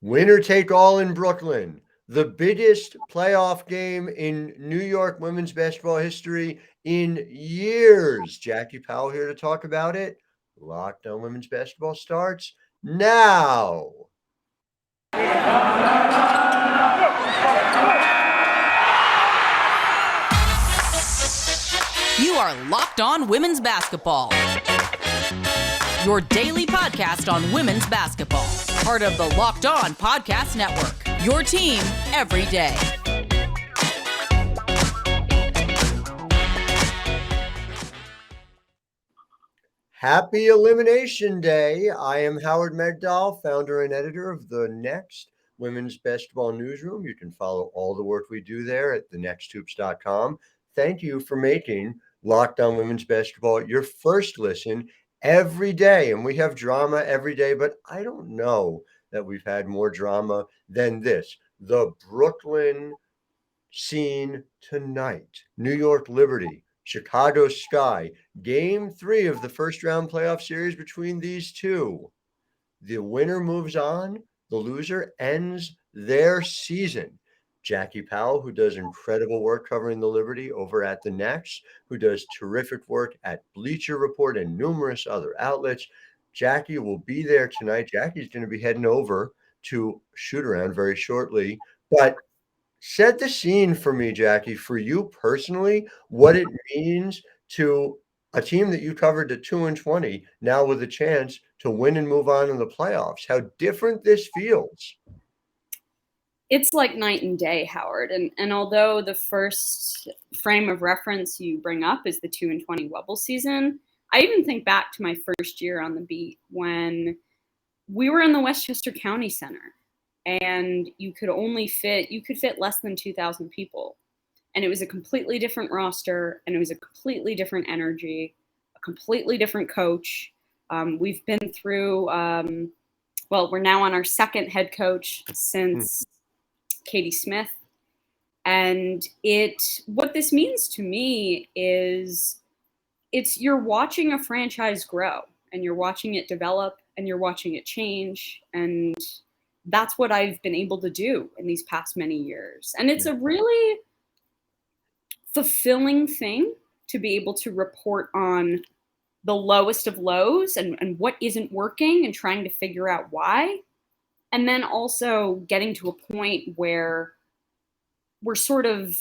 Winner take all in Brooklyn. The biggest playoff game in New York women's basketball history in years. Jackie Powell here to talk about it. Locked On Women's Basketball starts now. You are Locked On Women's Basketball, your daily podcast on women's basketball. Part of the Locked On Podcast Network, your team every day. Happy Elimination Day. I am Howard Megdal, founder and editor of the Next Women's Basketball Newsroom. You can follow all the work we do there at thenexthoops.com. Thank you for making Locked On Women's Basketball your first listen every day. And we have drama every day, but I don't know that we've had more drama than this. The Brooklyn scene tonight. New York Liberty, Chicago Sky. Game 3 of the first round playoff series between these two. The winner moves on. The loser ends their season. Jackie Powell, who does incredible work covering the Liberty over at the Next, who does terrific work at Bleacher Report and numerous other outlets. Jackie will be there tonight. Jackie's going to be heading over to shoot around very shortly. But set the scene for me, Jackie, for you personally, what it means to a team that you covered to 2-20, now with a chance to win and move on in the playoffs. How different this feels. It's like night and day, Howard. And although the first frame of reference you bring up is the 2-20 Webble season, I even think back to my first year on the beat when we were in the Westchester County Center and you could fit less than 2,000 people. And it was a completely different roster and it was a completely different energy, a completely different coach. We've been through, we're now on our second head coach since Katie Smith. And what this means to me is you're watching a franchise grow and you're watching it develop and you're watching it change. And that's what I've been able to do in these past many years. And it's a really fulfilling thing to be able to report on the lowest of lows and what isn't working and trying to figure out why. And then also getting to a point where we're sort of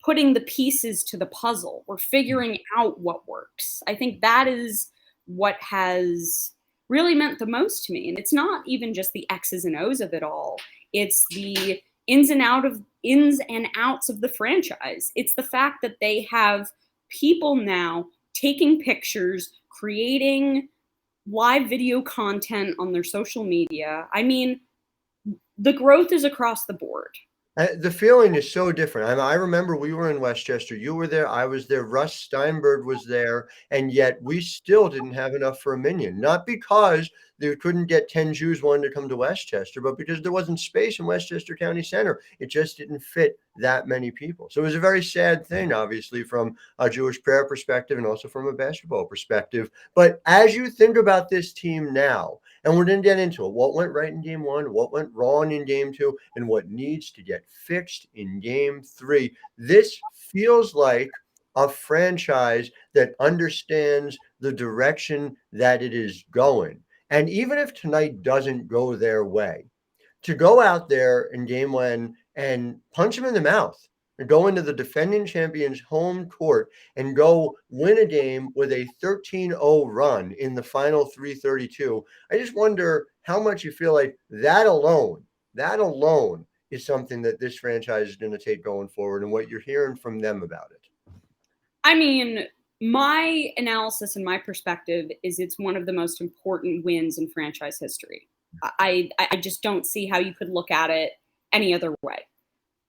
putting the pieces to the puzzle. We're figuring out what works. I think that is what has really meant the most to me. And it's not even just the X's and O's of it all. It's the ins and outs of the franchise. It's the fact that they have people now taking pictures, creating live video content on their social media. I mean, the growth is across the board. The feeling is so different. I remember we were in Westchester. You were there. I was there. Russ Steinberg was there. And yet we still didn't have enough for a minion. Not because they couldn't get 10 Jews wanting to come to Westchester, but because there wasn't space in Westchester County Center. It just didn't fit that many people. So it was a very sad thing, obviously, from a Jewish prayer perspective and also from a basketball perspective. But as you think about this team now, and we're going to get into it, what went right in game 1, what went wrong in game 2, and what needs to get fixed in game 3. This feels like a franchise that understands the direction that it is going. And even if tonight doesn't go their way, to go out there in game 1 and punch them in the mouth and go into the defending champion's home court and go win a game with a 13-0 run in the final 332. I just wonder how much you feel like that alone is something that this franchise is going to take going forward and what you're hearing from them about it. I mean, my analysis and my perspective is it's one of the most important wins in franchise history. I just don't see how you could look at it any other way.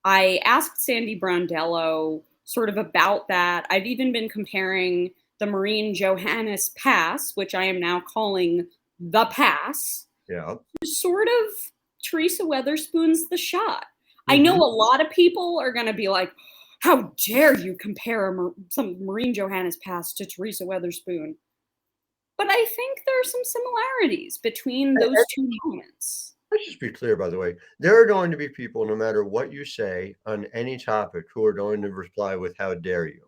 I asked Sandy Brondello sort of about that. I've even been comparing the Marine Johannes pass, which I am now calling the pass, to sort of Teresa Weatherspoon's The Shot. I know a lot of people are going to be like, how dare you compare some Marine Johannes pass to Teresa Weatherspoon? But I think there are some similarities between those two moments. let's just be clear, by the way, there are going to be people, no matter what you say on any topic, who are going to reply with "How dare you?"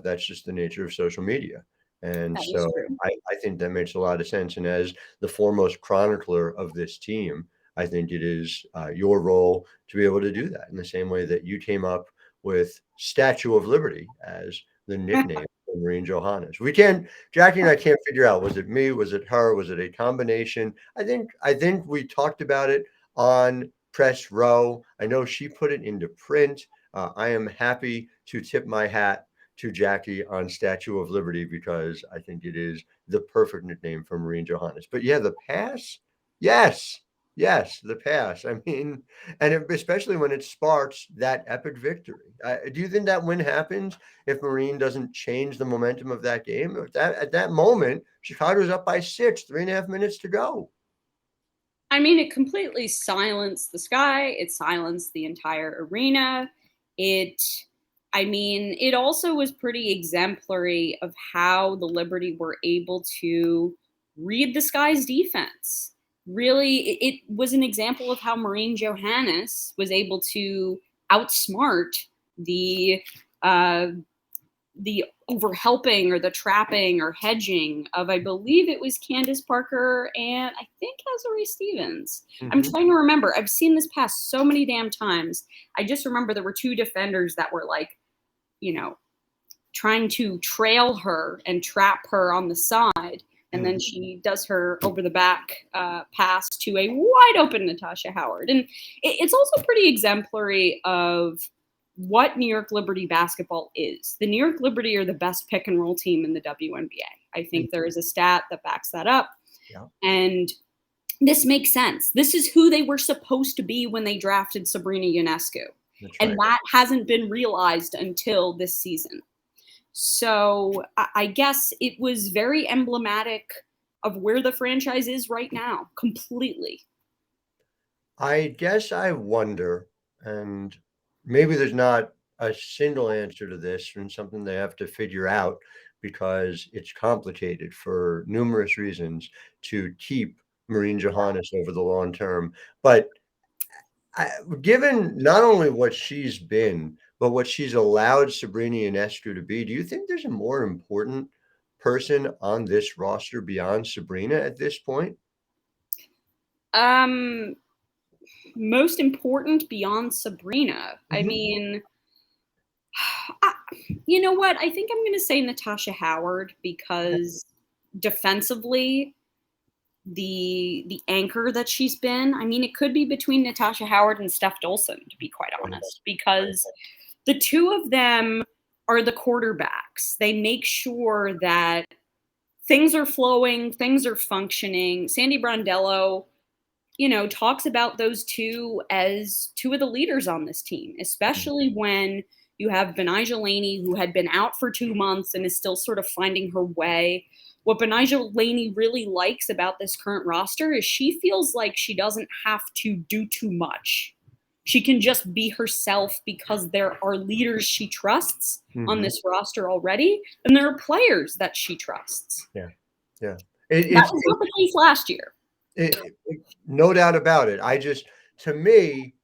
That's just the nature of social media. And That is so true. I think that makes a lot of sense. And as the foremost chronicler of this team, I think it is your role to be able to do that in the same way that you came up with Statue of Liberty as the nickname for Marine Johannes. Jackie and I can't figure out, was it me? Was it her? Was it a combination? I think we talked about it on press row. I know she put it into print. I am happy to tip my hat to Jackie on Statue of Liberty because I think it is the perfect nickname for Marine Johannes. But yeah, the pass, yes, yes, the pass. I mean, especially when it sparks that epic victory. Do you think that win happens if Marine doesn't change the momentum of that game? At that moment, Chicago's up by 6, 3.5 minutes to go. I mean, it completely silenced the sky. It silenced the entire arena. It, I mean, it also was pretty exemplary of how the Liberty were able to read the Sky's defense. Really, it was an example of how Marine Johannes was able to outsmart the uh, the overhelping or the trapping or hedging of, I believe it was Candace Parker and I think Desiree Stevens. I'm Mhm. trying to remember. I've seen this pass so many damn times. I just remember there were two defenders that were like, you know, trying to trail her and trap her on the side. And then Mhm. she does her over the back pass to a wide open Natasha Howard. And it's also pretty exemplary of what New York Liberty basketball is. The New York Liberty are the best pick and roll team in the WNBA. I think there is a stat that backs that up. Yeah, And this makes sense. This is who they were supposed to be when they drafted Sabrina Ionescu. that's And right. that hasn't been realized until this season. So I guess it was very emblematic of where the franchise is right now, completely. I guess I wonder, and maybe there's not a single answer to this and something they have to figure out because it's complicated for numerous reasons to keep Marine Johannes over the long term. But given not only what she's been, but what she's allowed Sabrina Ionescu to be, do you think there's a more important person on this roster beyond Sabrina at this point? Um, Most important beyond Sabrina. I Mhm. mean, I, you know what? I think I'm going to say Natasha Howard because defensively, the anchor that she's been. I mean, it could be between Natasha Howard and Steph Dolson, to be quite honest, because the two of them are the quarterbacks. They make sure that things are flowing, things are functioning. Sandy Brondello, talks about those two as two of the leaders on this team, especially when you have Benijah Laney, who had been out for 2 months and is still sort of finding her way. What Benijah Laney really likes about this current roster is she feels like she doesn't have to do too much. She can just be herself because there are leaders she trusts on Mhm. this roster already, and there are players that she trusts. Yeah, yeah. It That it's was not the case last year. no doubt about it. To me,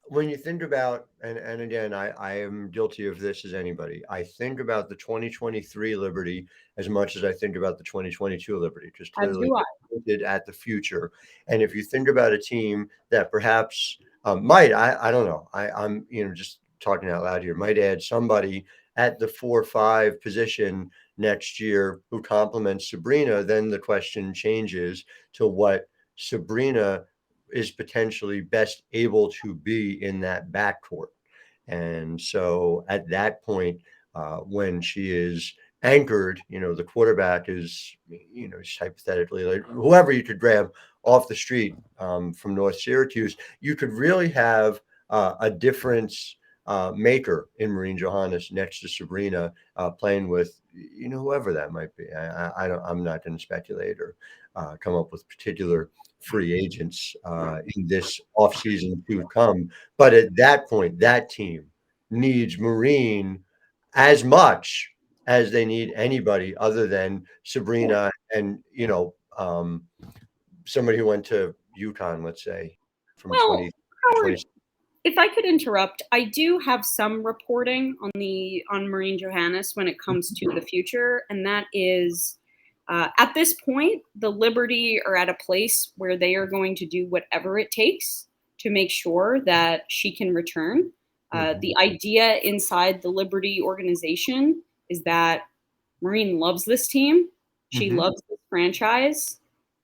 when you think about, and again, I am guilty of this as anybody. I think about the 2023 Liberty as much as I think about the 2022 Liberty, because As clearly do I. they pointed at the future. And if you think about a team that perhaps I don't know, I'm just talking out loud here, might add somebody at the 4-5 position next year who complements Sabrina, then the question changes to what Sabrina is potentially best able to be in that backcourt. And so at that point, when she is anchored, the quarterback is, just hypothetically, like whoever you could grab off the street from North Syracuse, you could really have a difference maker in Marine Johannes next to Sabrina playing with, whoever that might be. I'm not going to speculate or come up with particular free agents in this offseason to come. But at that point, that team needs Marine as much as they need anybody other than Sabrina and, somebody who went to UConn, let's say, from Well, 2020? Howard, if I could interrupt, I do have some reporting on Maureen Johannes when it comes to the future, and that is at this point, the Liberty are at a place where they are going to do whatever it takes to make sure that she can return. The idea inside the Liberty organization is that Maureen loves this team, she loves this franchise,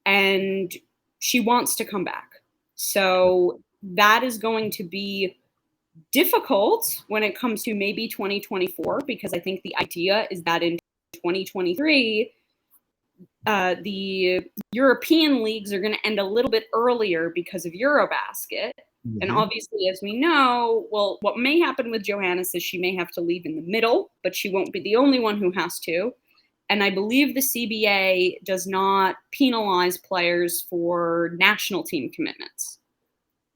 and she wants to come back. So that is going to be difficult when it comes to maybe 2024, because I think the idea is that in 2023, the European leagues are going to end a little bit earlier because of Eurobasket. And obviously, as we know, well, what may happen with Johannes is she may have to leave in the middle, but she won't be the only one who has to. And I believe the CBA does not penalize players for national team commitments.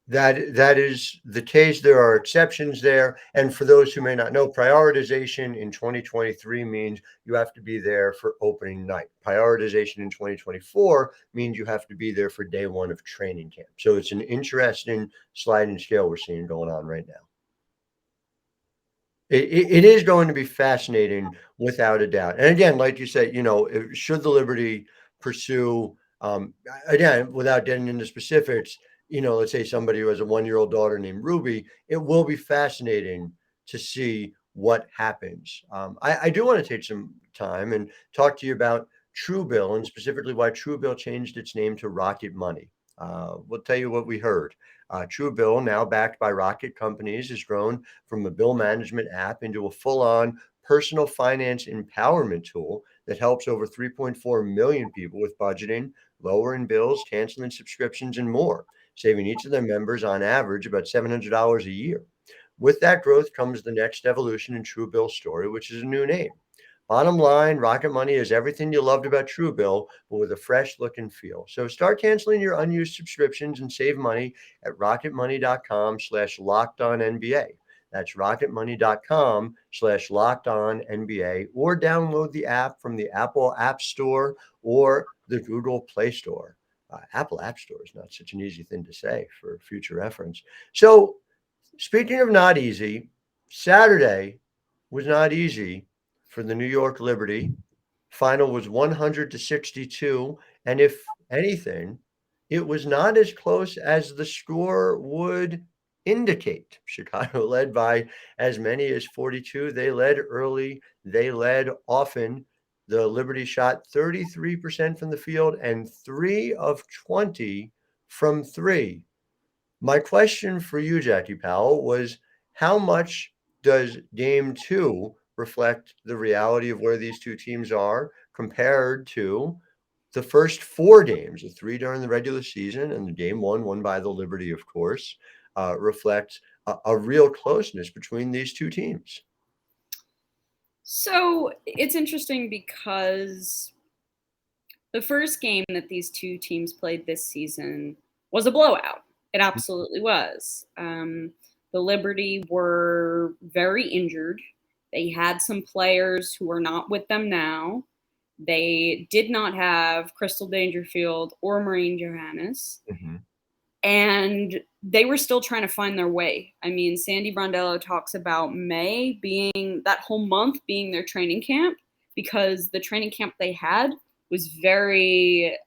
That is the case. There are exceptions there. And for those who may not know, prioritization in 2023 means you have to be there for opening night. Prioritization in 2024 means you have to be there for day one of training camp. So it's an interesting sliding scale we're seeing going on right now. It is going to be fascinating without a doubt. And again, like you said, should the Liberty pursue, again, without getting into specifics, let's say somebody who has a 1-year-old daughter named Ruby, it will be fascinating to see what happens. I do want to take some time and talk to you about Truebill, and specifically why Truebill changed its name to Rocket Money. We'll tell you what we heard. Truebill, now backed by Rocket Companies, has grown from a bill management app into a full-on personal finance empowerment tool that helps over 3.4 million people with budgeting, lowering bills, canceling subscriptions, and more, saving each of their members on average about $700 a year. With that growth comes the next evolution in Truebill's story, which is a new name. Bottom line, Rocket Money is everything you loved about Truebill, but with a fresh look and feel. So start canceling your unused subscriptions and save money at rocketmoney.com/lockedonnba. That's rocketmoney.com/lockedonnba, or download the app from the Apple App Store or the Google Play Store. Apple App Store is not such an easy thing to say for future reference. So speaking of not easy, Saturday was not easy for the New York Liberty. Final was 100-62. And if anything, it was not as close as the score would indicate. Chicago led by as many as 42. They led early. They led often. The Liberty shot 33% from the field and 3 of 20 from 3. My question for you, Jackie Powell, was how much does game 2 reflect the reality of where these two teams are compared to the first 4 games, the 3 during the regular season and the game 1 won by the Liberty, of course, reflects a real closeness between these two teams? So it's interesting because the first game that these two teams played this season was a blowout. It absolutely was. The Liberty were very injured. They had some players who are not with them now. They did not have Crystal Dangerfield or Maureen Johannes. And they were still trying to find their way. I mean, Sandy Brondello talks about May being, that whole month being their training camp, because the training camp they had was very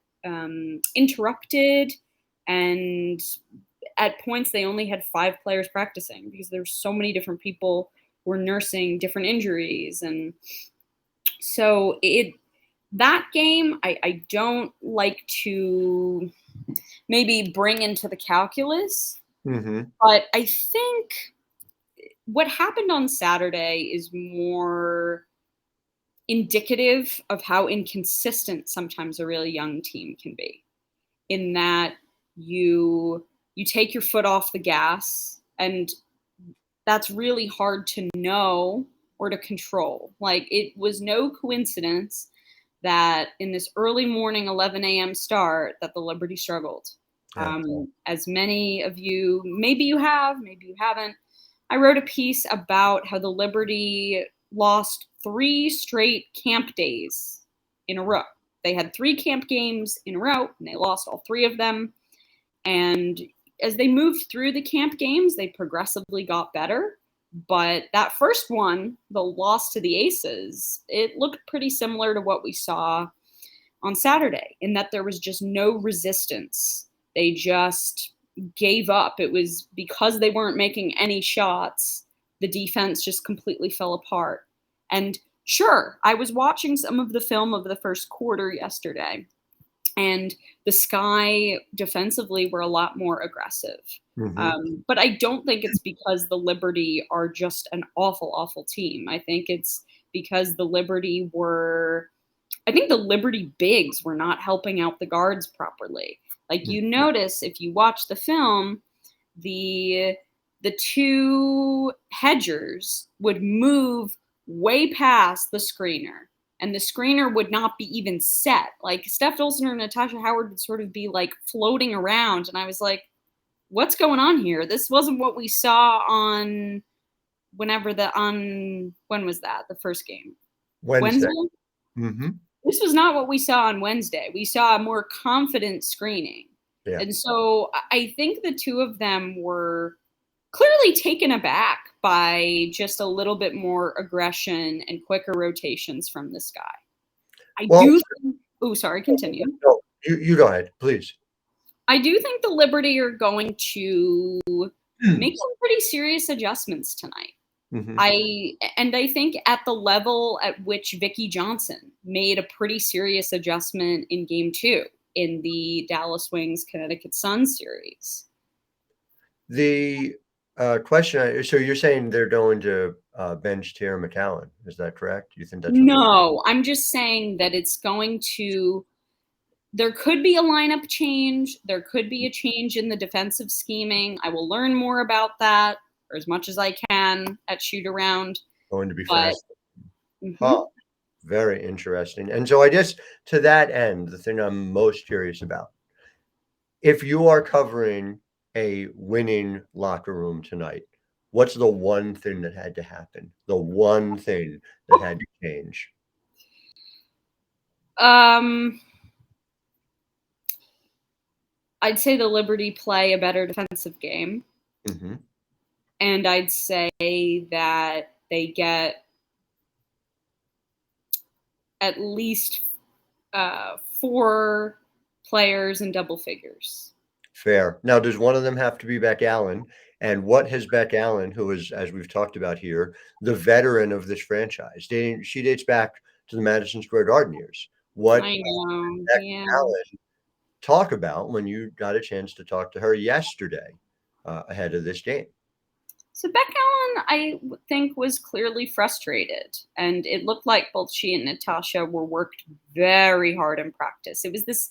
interrupted, and at points they only had 5 players practicing because there's so many different people who were nursing different injuries. And so that game, I don't like to maybe bring into the calculus, but I think what happened on Saturday is more indicative of how inconsistent sometimes a really young team can be, in that you take your foot off the gas, and that's really hard to know or to control. Like, it was no coincidence that in this early morning 11 a.m. start that the Liberty struggled. As many of you, maybe you have, maybe you haven't, I wrote a piece about how the Liberty lost 3 straight camp days in a row. They had 3 camp games in a row, and they lost all 3 of them. And as they moved through the camp games, they progressively got better. But that first one, the loss to the Aces, it looked pretty similar to what we saw on Saturday, in that there was just no resistance. They just gave up. It was because they weren't making any shots. The defense just completely fell apart. And sure, I was watching some of the film of the first quarter yesterday, and the Sky defensively were a lot more aggressive. But I don't think it's because the Liberty are just an awful, awful team. I think it's because the Liberty bigs were not helping out the guards properly. Like, you notice if you watch the film, the two hedgers would move way past the screener, and the screener would not be even set. Like, Steph Dolson or Natasha Howard would sort of be like floating around, and I was like, what's going on here? This wasn't what we saw on when was that? The first game? Wednesday. This was not what we saw on Wednesday. We saw a more confident screening. Yeah. And so I think the two of them were clearly taken aback by just a little bit more aggression and quicker rotations from this guy. Continue. No, you go ahead, please. I do think the Liberty are going to make some pretty serious adjustments tonight. I think at the level at which Vicki Johnson made a pretty serious adjustment in Game 2 in the Dallas Wings Connecticut Sun series. The question, so you're saying they're going to bench Tara McCallum, is that correct? You think that's No, I'm just saying that it's going to. There could be a lineup change. There could be a change in the defensive scheming. I will learn more about that, or as much as I can, at shoot around. Going to be fast. Very interesting. And so I guess to that end, the thing I'm most curious about, if you are covering a winning locker room tonight, what's the one thing that had to happen? The one thing that had to change? I'd say the Liberty play a better defensive game. And I'd say that they get at least 4 players in double figures. Fair. Now, does one of them have to be Beck Allen? And what has Beck Allen, who is, as we've talked about here, the veteran of this franchise, she dates back to the Madison Square Garden years. What I know. Beck Allen talk about when you got a chance to talk to her yesterday ahead of this game? So Beck Allen, I think, was clearly frustrated, and it looked like both she and Natasha were worked very hard in practice. It was this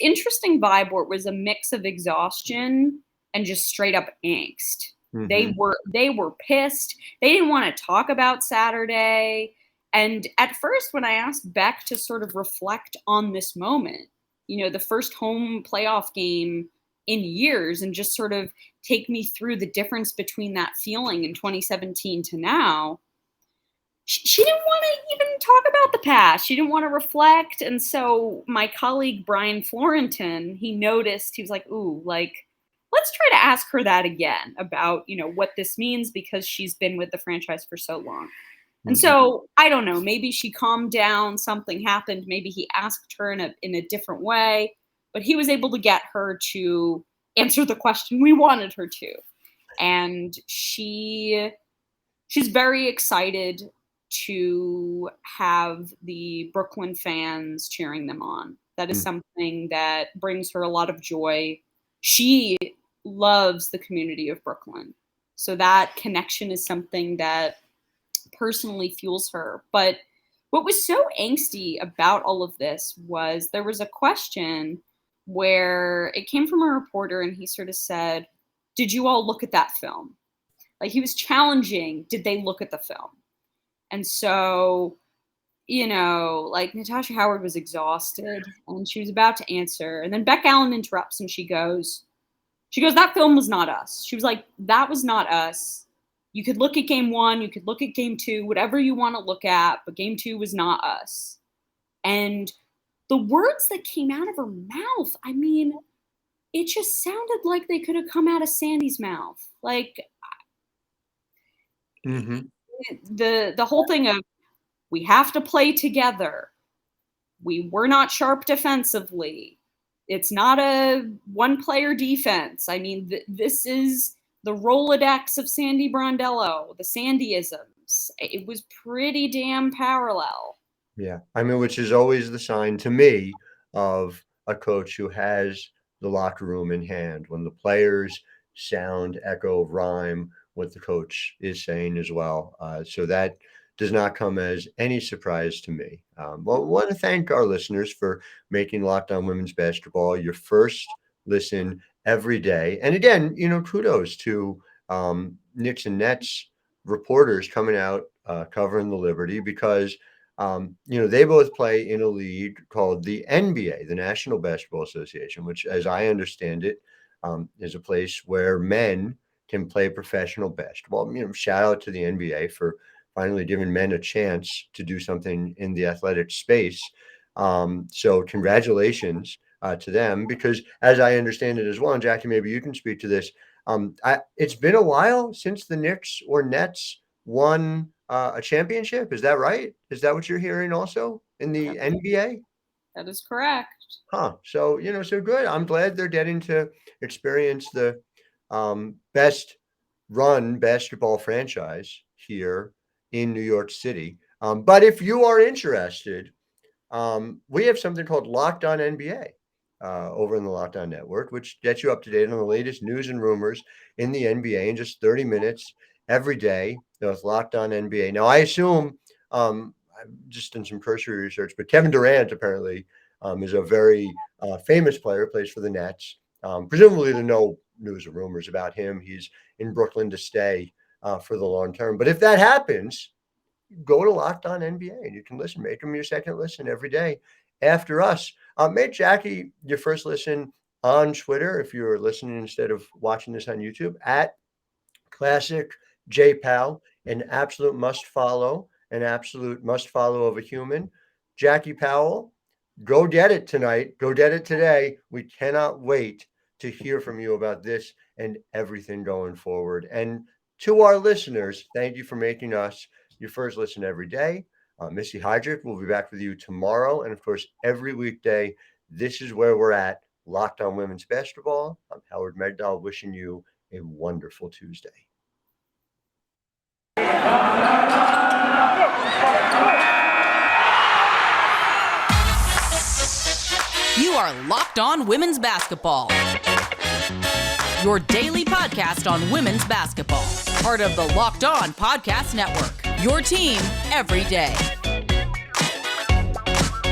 interesting vibe where it was a mix of exhaustion and just straight up angst. They were pissed. They didn't want to talk about Saturday. And at first, when I asked Beck to sort of reflect on this moment, the first home playoff game in years, and just sort of take me through the difference between that feeling in 2017 to now, she didn't want to even talk about the past. She didn't want to reflect. And so my colleague, Brian Florentin, he noticed, he was like, ooh, let's try to ask her that again about, what this means, because she's been with the franchise for so long. And so I don't know, maybe she calmed down, something happened. Maybe he asked her in a different way, but he was able to get her to answer the question we wanted her to. And she's very excited to have the Brooklyn fans cheering them on. That is something that brings her a lot of joy. She loves the community of Brooklyn. So that connection is something that personally fuels her. But what was so angsty about all of this was there was a question where it came from a reporter, and he sort of said, did you all look at that film? Like, he was challenging, did they look at the film? And so, Natasha Howard was exhausted, and she was about to answer. And then Beck Allen interrupts, and she goes, that film was not us. She was like, that was not us. You could look at Game 1, you could look at Game 2, whatever you want to look at, but Game 2 was not us. And the words that came out of her mouth, I mean, it just sounded like they could have come out of Sandy's mouth. Like Mm-hmm. the whole thing of we have to play together. We were not sharp defensively. It's not a one-player defense. I mean, this is the Rolodex of Sandy Brondello, the Sandyisms. It was pretty damn parallel. Yeah. I mean, which is always the sign to me of a coach who has the locker room in hand when the players sound, echo, rhyme what the coach is saying as well. So that does not come as any surprise to me. Well, I want to thank our listeners for making Locked On Women's Basketball your first listen every day. And again, kudos to Knicks and Nets reporters coming out covering the Liberty because they both play in a league called the NBA, the National Basketball Association, which, as I understand it, is a place where men can play professional basketball. Shout out to the NBA for finally giving men a chance to do something in the athletic space. So congratulations to them, because as I understand it as well, and Jackie, maybe you can speak to this. It's been a while since the Knicks or Nets won a championship. Is that right? Is that what you're hearing also in the NBA? That is correct. Huh. So, so good. I'm glad they're getting to experience the best run basketball franchise here in New York City. But if you are interested, we have something called Locked On NBA over in the Locked On Network, which gets you up to date on the latest news and rumors in the NBA in just 30 minutes every day. It's Locked On NBA. Now, I assume, I've just done some cursory research, but Kevin Durant apparently is a very famous player, plays for the Nets. Presumably, there are no news or rumors about him. He's in Brooklyn to stay for the long term. But if that happens, go to Locked On NBA and you can listen. Make them your second listen every day after us. Make Jackie your first listen on Twitter if you're listening instead of watching this on YouTube at Classic J Powell, an absolute must follow of a human. Jackie Powell, go get it tonight. Go get it today. We cannot wait to hear from you about this and everything going forward. And to our listeners, thank you for making us your first listen every day. Missy Heidrich will be back with you tomorrow. And of course, every weekday, this is where we're at, Locked On Women's Basketball. I'm Howard Megdal, wishing you a wonderful Tuesday. You are Locked On Women's Basketball, your daily podcast on women's basketball. Part of the Locked On Podcast Network, your team every day.